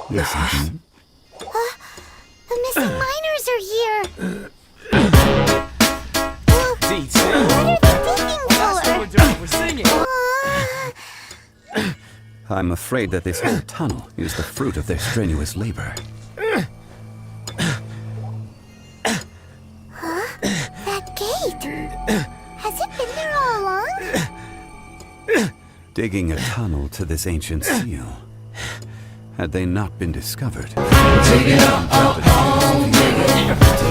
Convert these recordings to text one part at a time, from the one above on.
Listen. The missing miners are here. DT. What are they digging for? That's what we're doing. We're singing. I'm afraid that this whole tunnel is the fruit of their strenuous labor. That gate. Has it been there all along? Digging a tunnel to this ancient seal. Had they not been discovered. Dig it up, dig it.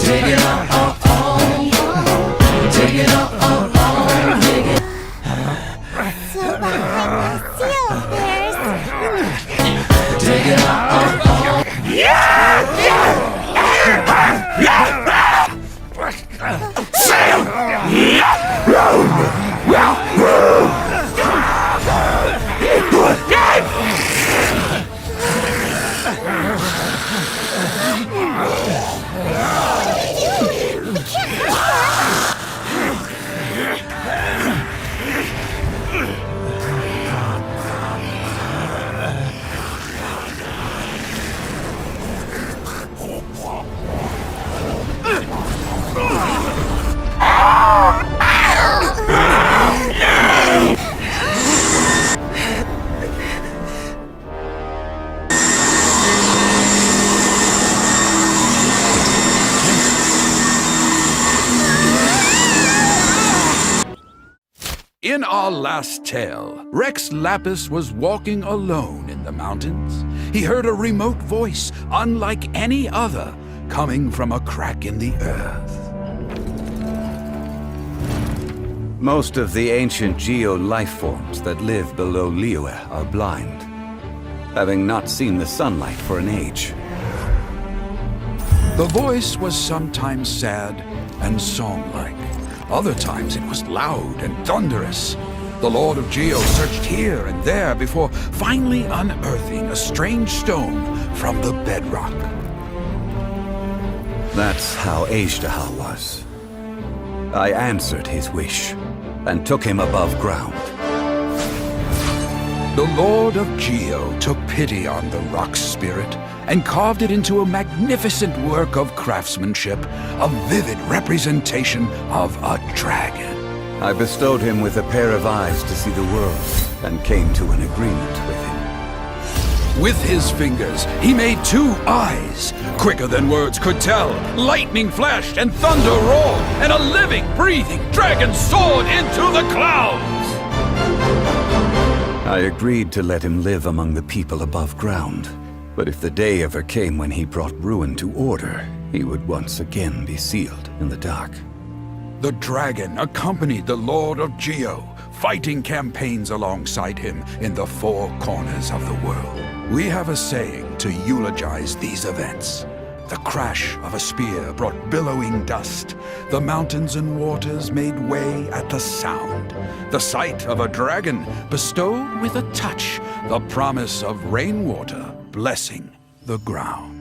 Dig it up, dig it up, dig it. So behind the seal, there's... Dig it up, In our last tale, Rex Lapis was walking alone in the mountains. He heard a remote voice, unlike any other, coming from a crack in the earth. Most of the ancient geo life forms that live below Liyue are blind, having not seen the sunlight for an age. The voice was sometimes sad and song-like. Other times it was loud and thunderous. The Lord of Geo searched here and there before finally unearthing a strange stone from the bedrock. That's how Ajdaha was. I answered his wish and took him above ground. The Lord of Geo took pity on the rock spirit and carved it into a magnificent work of craftsmanship, a vivid representation of a dragon. I bestowed him with a pair of eyes to see the world and came to an agreement with him. With his fingers, he made 2 eyes. Quicker than words could tell, lightning flashed and thunder roared, and a living, breathing dragon soared into the clouds. I agreed to let him live among the people above ground. But if the day ever came when he brought ruin to order, he would once again be sealed in the dark. The dragon accompanied the Lord of Geo, fighting campaigns alongside him in the 4 corners of the world. We have a saying to eulogize these events. The crash of a spear brought billowing dust. The mountains and waters made way at the sound. The sight of a dragon bestowed with a touch the promise of rainwater blessing the ground.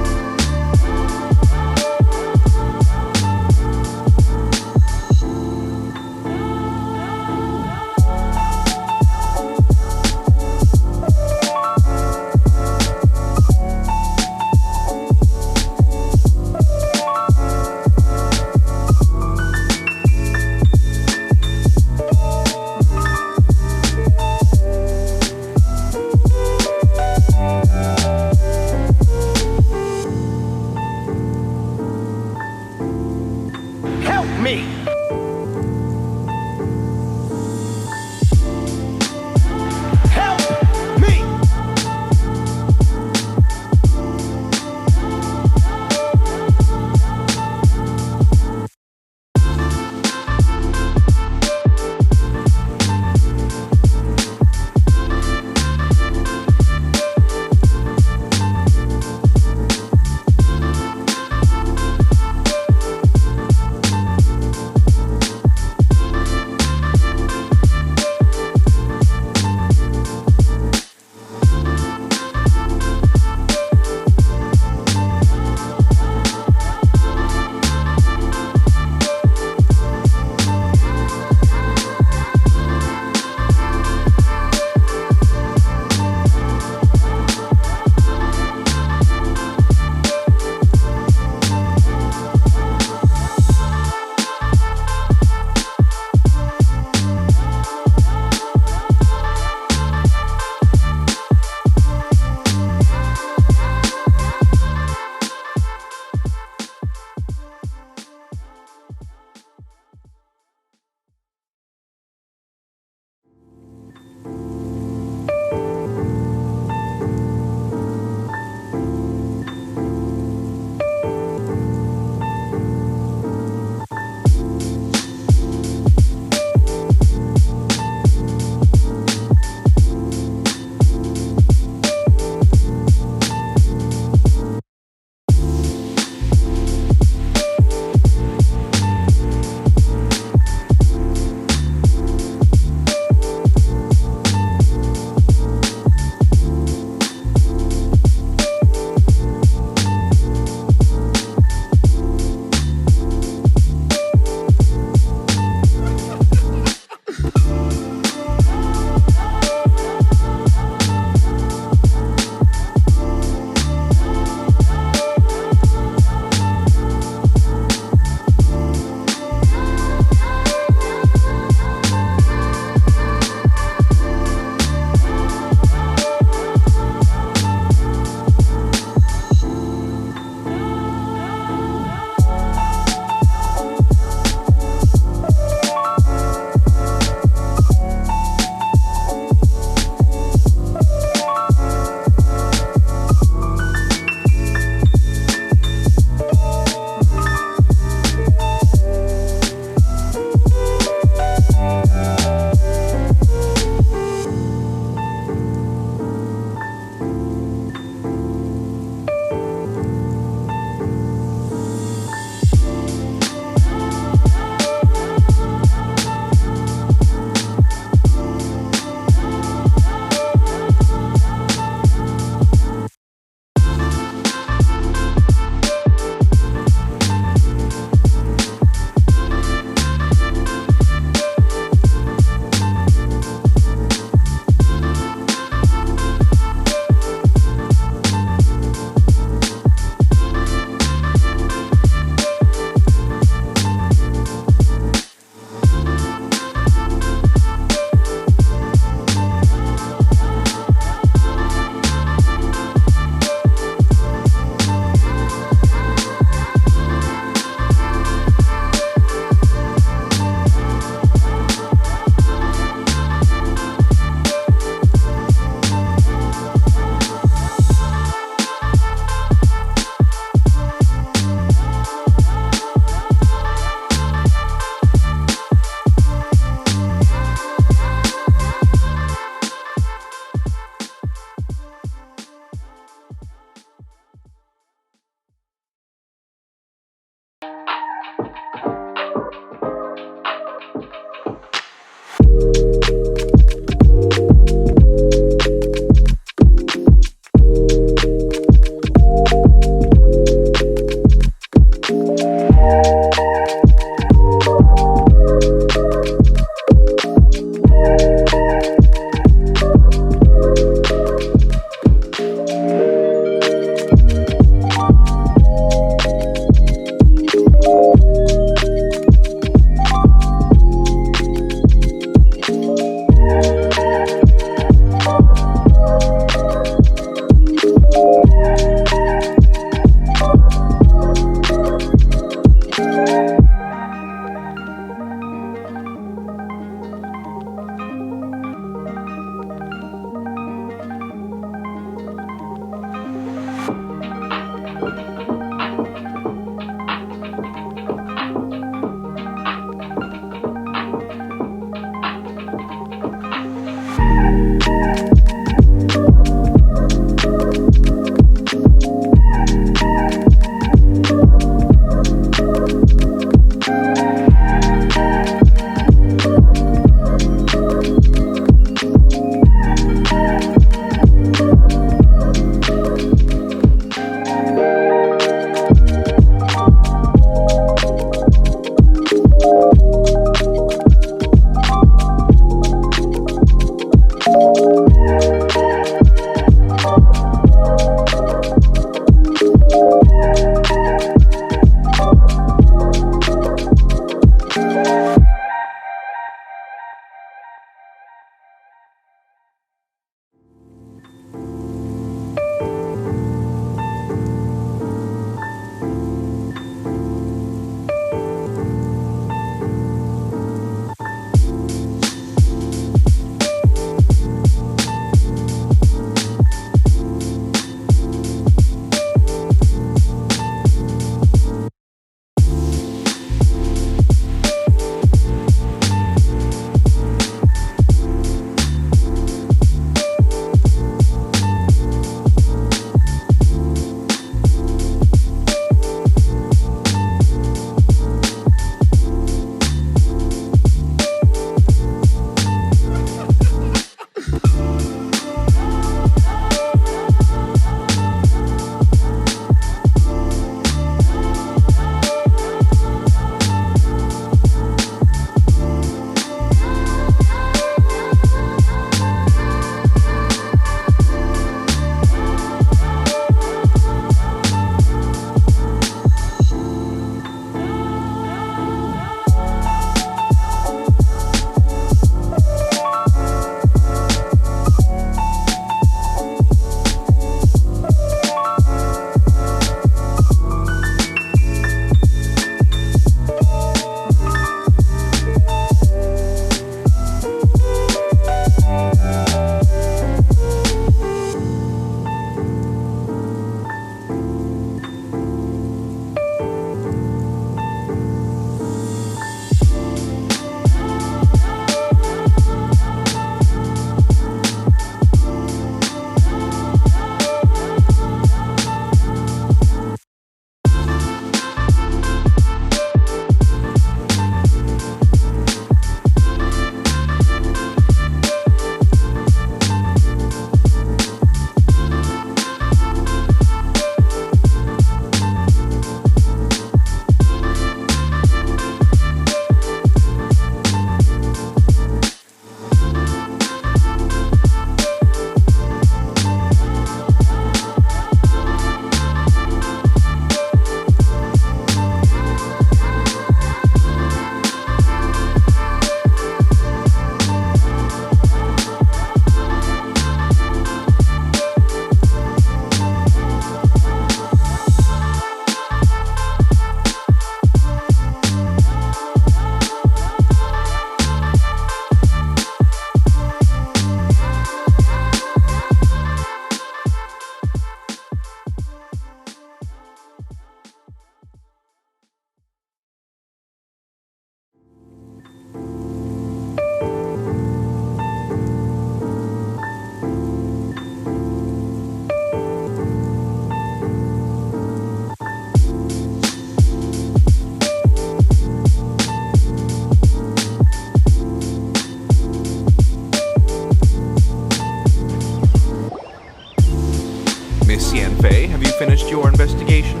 investigation.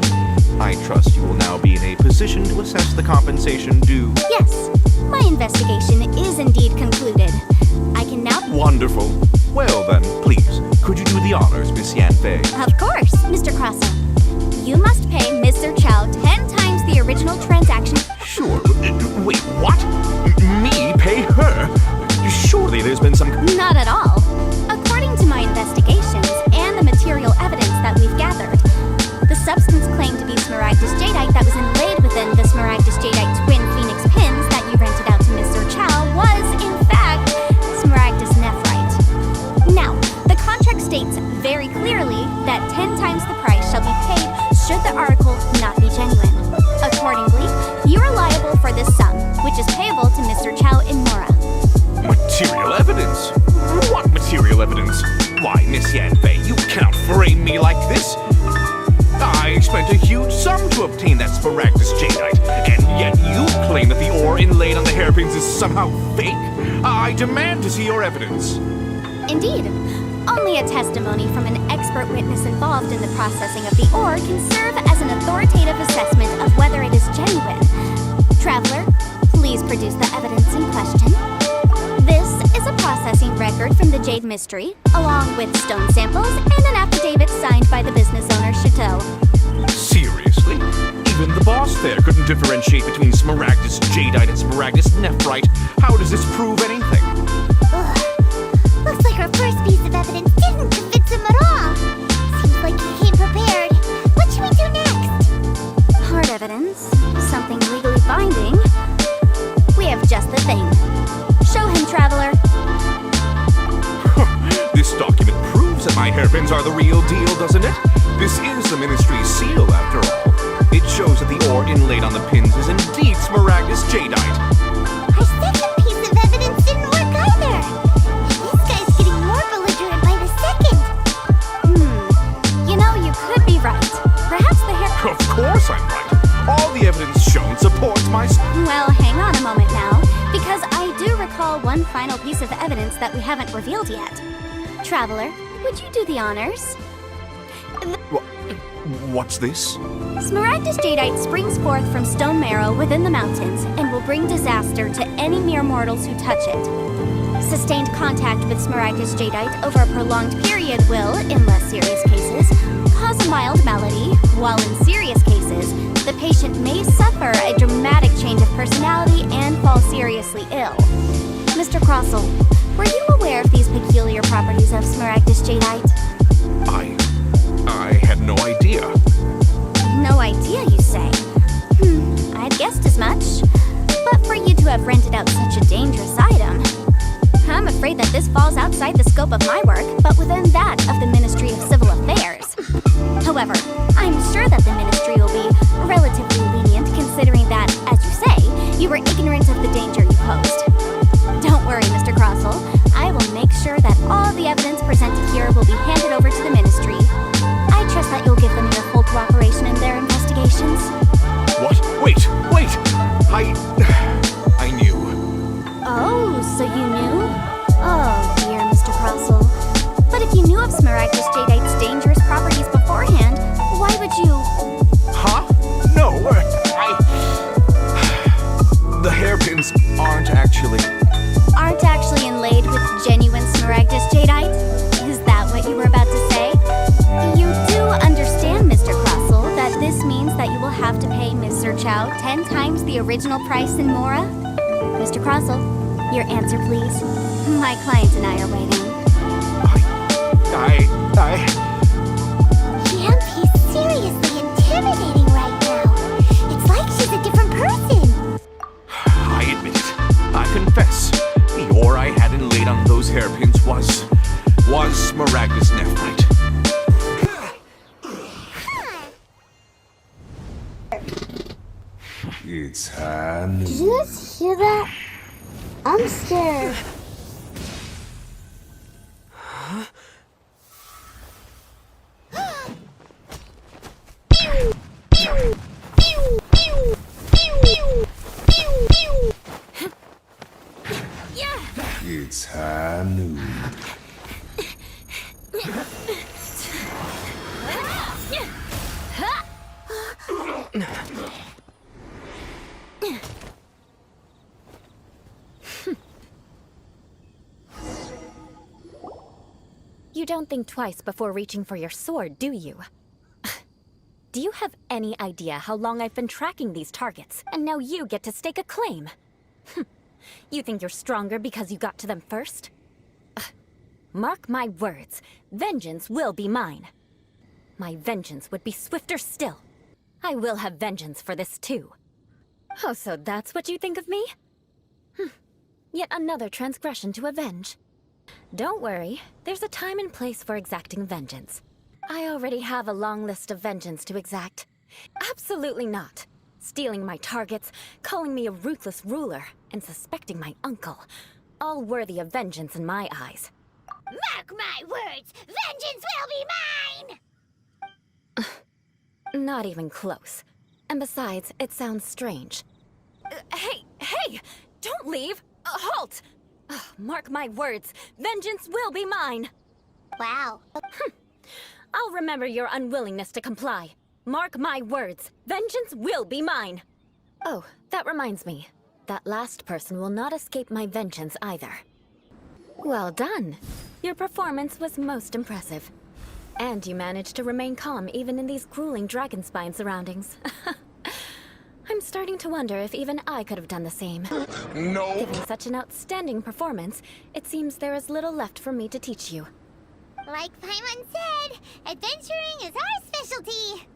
I trust you will now be in a position to assess the compensation due. Yes, my investigation is indeed concluded. I can now... Wonderful. Well then, please, could you do the honors, Miss Yanfei? Of course, Mr. Crosso. You must pay Mr. Chow 10 times the original transaction. Sure. Wait, what? Me pay her? Surely there's been some... Not at all. According to my investigations and the material evidence that we've gathered, the substance claimed to be smaragdus jadeite that was inlaid within the smaragdus jadeite twin phoenix pins that you rented out to Mr. Chow was, in fact, smaragdus nephrite. Now, the contract states very clearly that 10 times the price shall be paid should the article not be genuine. Accordingly, you are liable for this sum, which is payable to Mr. Chow in Mora. Material evidence? What material evidence? Why, Miss Yanfei, you cannot frame me like this. I spent a huge sum to obtain that smaragdus jadeite, and yet you claim that the ore inlaid on the hairpins is somehow fake? I demand to see your evidence. Indeed. Only a testimony from an expert witness involved in the processing of the ore can serve as an authoritative assessment of whether it is genuine. Traveler, please produce the evidence in question. This is a processing record from the Jade Mystery, along with stone samples and an affidavit signed by the business owner, Chateau. Seriously? Even the boss there couldn't differentiate between smaragdus jadeite and smaragdus nephrite. How does this prove anything? Ugh. Looks like our first piece of evidence didn't convince him at all. Seems like he came prepared. What should we do next? Hard evidence? Something legally binding? We have just the thing. Show him, Traveler. This document proves that my hairpins are the real deal, doesn't it? This is the Ministry's seal, after all. It shows that the ore inlaid on the pins is indeed smaragdus jadeite. Our second piece of evidence didn't work either. This guy's getting more belligerent by the second. You know, you could be right. Perhaps the hair... Of course I'm right. All the evidence shown supports my... Well, hang on a moment now, because I do recall one final piece of evidence that we haven't revealed yet. Traveler, would you do the honors? What's this? Smaragdus jadeite springs forth from stone marrow within the mountains and will bring disaster to any mere mortals who touch it. Sustained contact with smaragdus jadeite over a prolonged period will, in less serious cases, cause a mild malady, while in serious cases, the patient may suffer a dramatic change of personality and fall seriously ill. Mr. Crossell, were you aware of these peculiar properties of smaragdus jadeite? I had no idea. No idea, you say? I'd guessed as much. But for you to have rented out such a dangerous item, I'm afraid that this falls outside the scope of my work, but within that of the Ministry of Civil Affairs. However, I'm sure that the Ministry will be relatively lenient, considering that, as you say, you were ignorant of the danger you posed. Don't worry, Mr. Crossell. I will make sure that all the evidence presented here will be handed over to the Ministry. I trust that you'll give them your full cooperation in their investigations. What? Wait! I knew. Oh, so you knew? Oh, dear Mr. Crossell. But if you knew of smaragdus jadeite's dangerous properties beforehand, why would you... Huh? No, The hairpins aren't actually inlaid with genuine smaragdus jadeite? Is that what you were about to say? You do understand, Mr. Crossell, that this means that you will have to pay Mr. Chow 10 times the original price in Mora? Mr. Crossell, your answer, please. My client and I are waiting. He's seriously intimidating right now. It's like she's a different person. I admit it. I confess. The ore I had inlaid on those hairpins was smaragdus nephrite. It's hand. Did you guys hear that? I'm scared. It's Hanu. You don't think twice before reaching for your sword, do you? Do you have any idea how long I've been tracking these targets, and now you get to stake a claim? You think you're stronger because you got to them first? Mark my words, vengeance will be mine. My vengeance would be swifter still. I will have vengeance for this too. Oh, so that's what you think of me? Yet another transgression to avenge. Don't worry, there's a time and place for exacting vengeance. I already have a long list of vengeance to exact. Absolutely not. Stealing my targets, calling me a ruthless ruler, and suspecting my uncle. All worthy of vengeance in my eyes. Mark my words, vengeance will be mine! Not even close. And besides, it sounds strange. Hey! Don't leave! Halt! Mark my words, vengeance will be mine! Wow. I'll remember your unwillingness to comply. Mark my words, vengeance will be mine! Oh, that reminds me. That last person will not escape my vengeance either. Well done. Your performance was most impressive. And you managed to remain calm even in these grueling dragonspine surroundings. I'm starting to wonder if even I could have done the same. No. Given such an outstanding performance, it seems there is little left for me to teach you. Like Paimon said, adventuring is our specialty.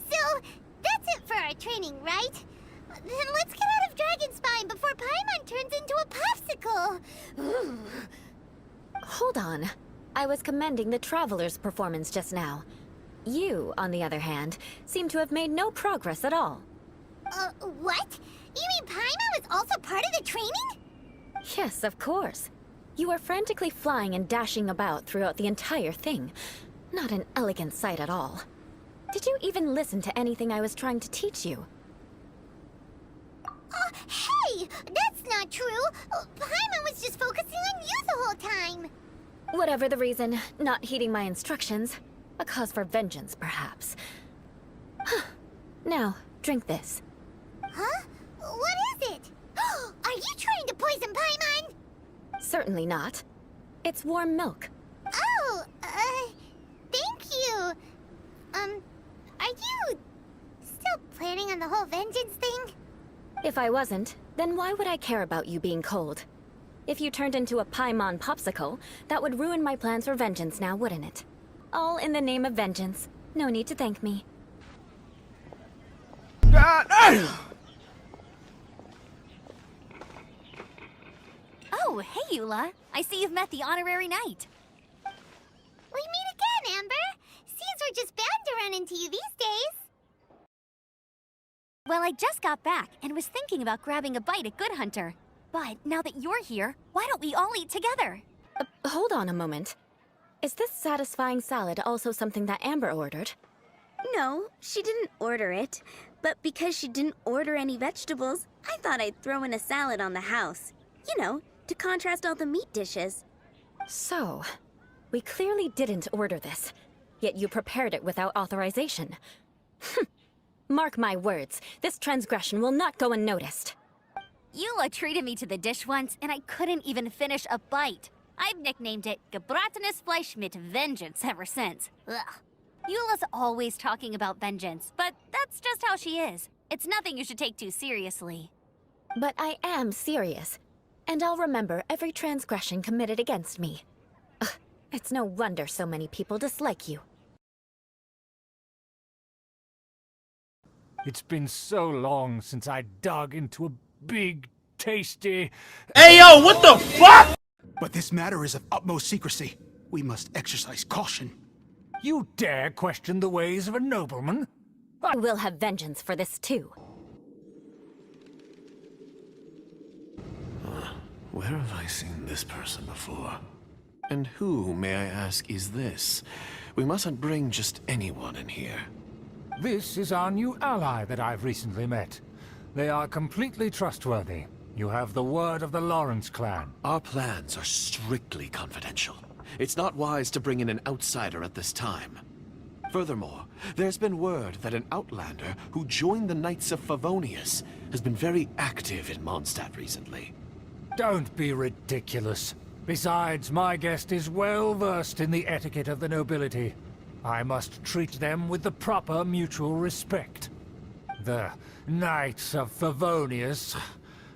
So, that's it for our training, right? Then let's get out of Dragonspine before Paimon turns into a popsicle. Hold on. I was commending the Traveler's performance just now. You, on the other hand, seem to have made no progress at all. What? You mean Paimon was also part of the training? Yes, of course. You were frantically flying and dashing about throughout the entire thing. Not an elegant sight at all. Did you even listen to anything I was trying to teach you? Hey! That's not true! Paimon was just focusing on you the whole time! Whatever the reason, not heeding my instructions. A cause for vengeance, perhaps. Now, drink this. Huh? What is it? Are you trying to poison Paimon? Certainly not. It's warm milk. Oh, thank you. Are you still planning on the whole vengeance thing? If I wasn't, then why would I care about you being cold? If you turned into a Paimon popsicle, that would ruin my plans for vengeance now, wouldn't it? All in the name of vengeance. No need to thank me. Oh, hey, Eula. I see you've met the honorary knight. We meet again, Amber. Seems we're just bound to run into you these days. Well, I just got back and was thinking about grabbing a bite at Good Hunter. But now that you're here, why don't we all eat together? Hold on a moment. Is this satisfying salad also something that Amber ordered? No, she didn't order it. But because she didn't order any vegetables, I thought I'd throw in a salad on the house. You know, to contrast all the meat dishes. So, we clearly didn't order this, yet you prepared it without authorization. Mark my words, this transgression will not go unnoticed. Eula treated me to the dish once, and I couldn't even finish a bite. I've nicknamed it Gebratenes Fleisch mit Vengeance ever since. Ugh. Eula's always talking about vengeance, but that's just how she is. It's nothing you should take too seriously. But I am serious, and I'll remember every transgression committed against me. Ugh, it's no wonder so many people dislike you. It's been so long since I dug into a big, tasty... Hey yo, what the fuck? But this matter is of utmost secrecy. We must exercise caution. You dare question the ways of a nobleman? I will have vengeance for this too. Where have I seen this person before? And who, may I ask, is this? We mustn't bring just anyone in here. This is our new ally that I've recently met. They are completely trustworthy. You have the word of the Lawrence clan. Our plans are strictly confidential. It's not wise to bring in an outsider at this time. Furthermore, there's been word that an outlander who joined the Knights of Favonius has been very active in Mondstadt recently. Don't be ridiculous. Besides, my guest is well versed in the etiquette of the nobility. I must treat them with the proper mutual respect. The Knights of Favonius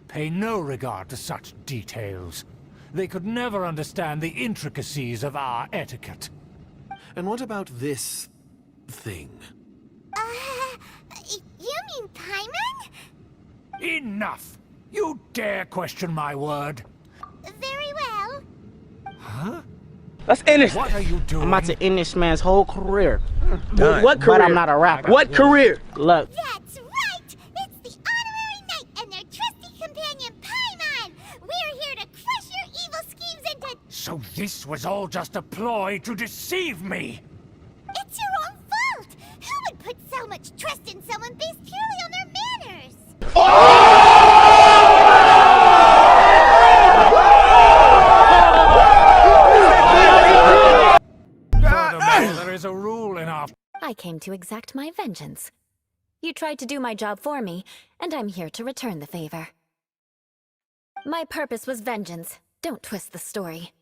pay no regard to such details. They could never understand the intricacies of our etiquette. And what about this thing? You mean Paimon? Enough! You dare question my word? Very well. Huh? Let's end this. What are you doing? I'm about to end this man's whole career. What career? But I'm not a rapper. What career? Look. That's right! It's the honorary knight and their trusty companion, Paimon! We're here to crush your evil schemes into... So this was all just a ploy to deceive me! It's your own fault! Who would put so much trust in someone based purely on their manners? Furthermore, there is a rule in our... I came to exact my vengeance. You tried to do my job for me, and I'm here to return the favor. My purpose was vengeance. Don't twist the story.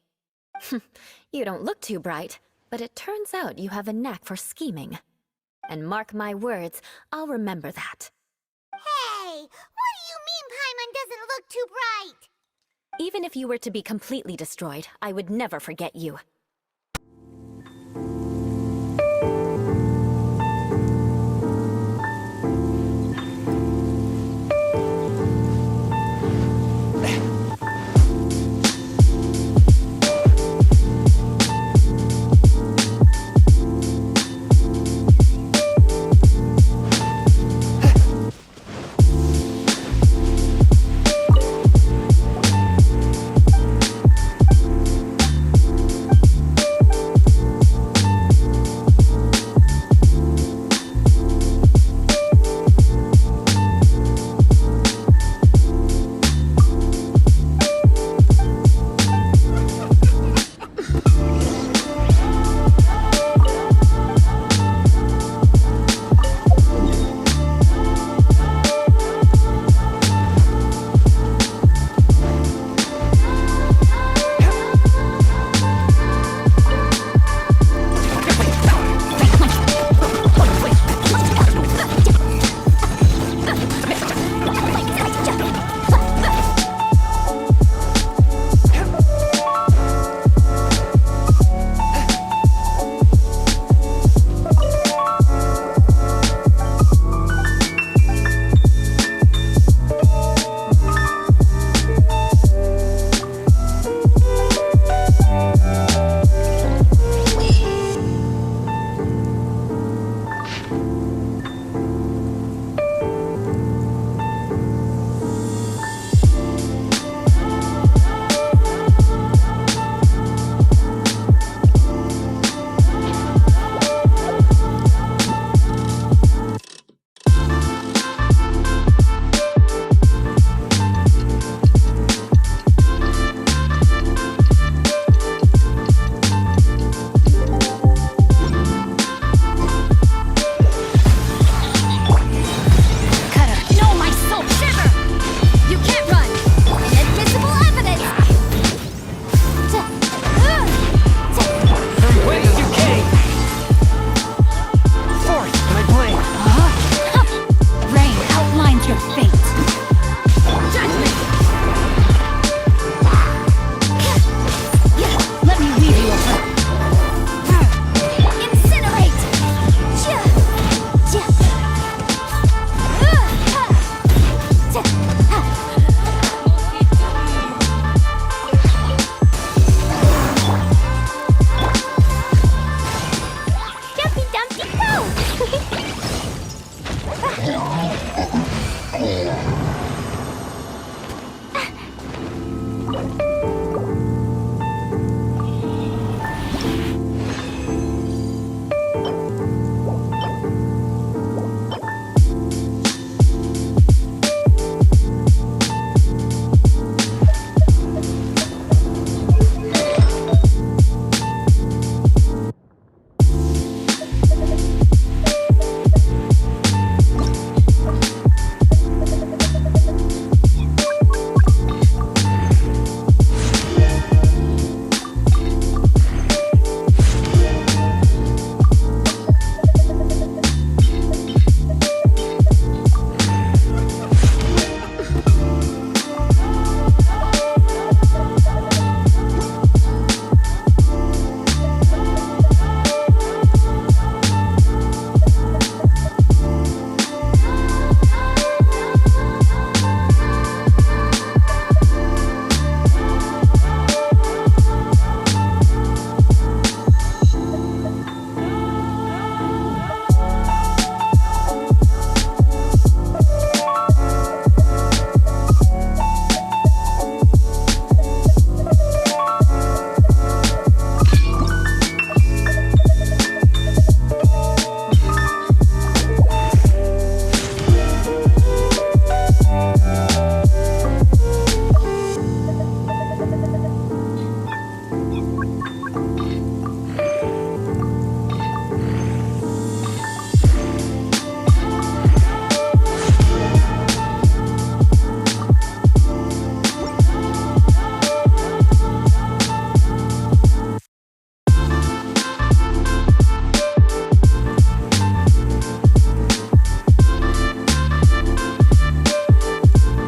You don't look too bright, but it turns out you have a knack for scheming. And mark my words, I'll remember that. Hey! What do you mean Paimon doesn't look too bright? Even if you were to be completely destroyed, I would never forget you.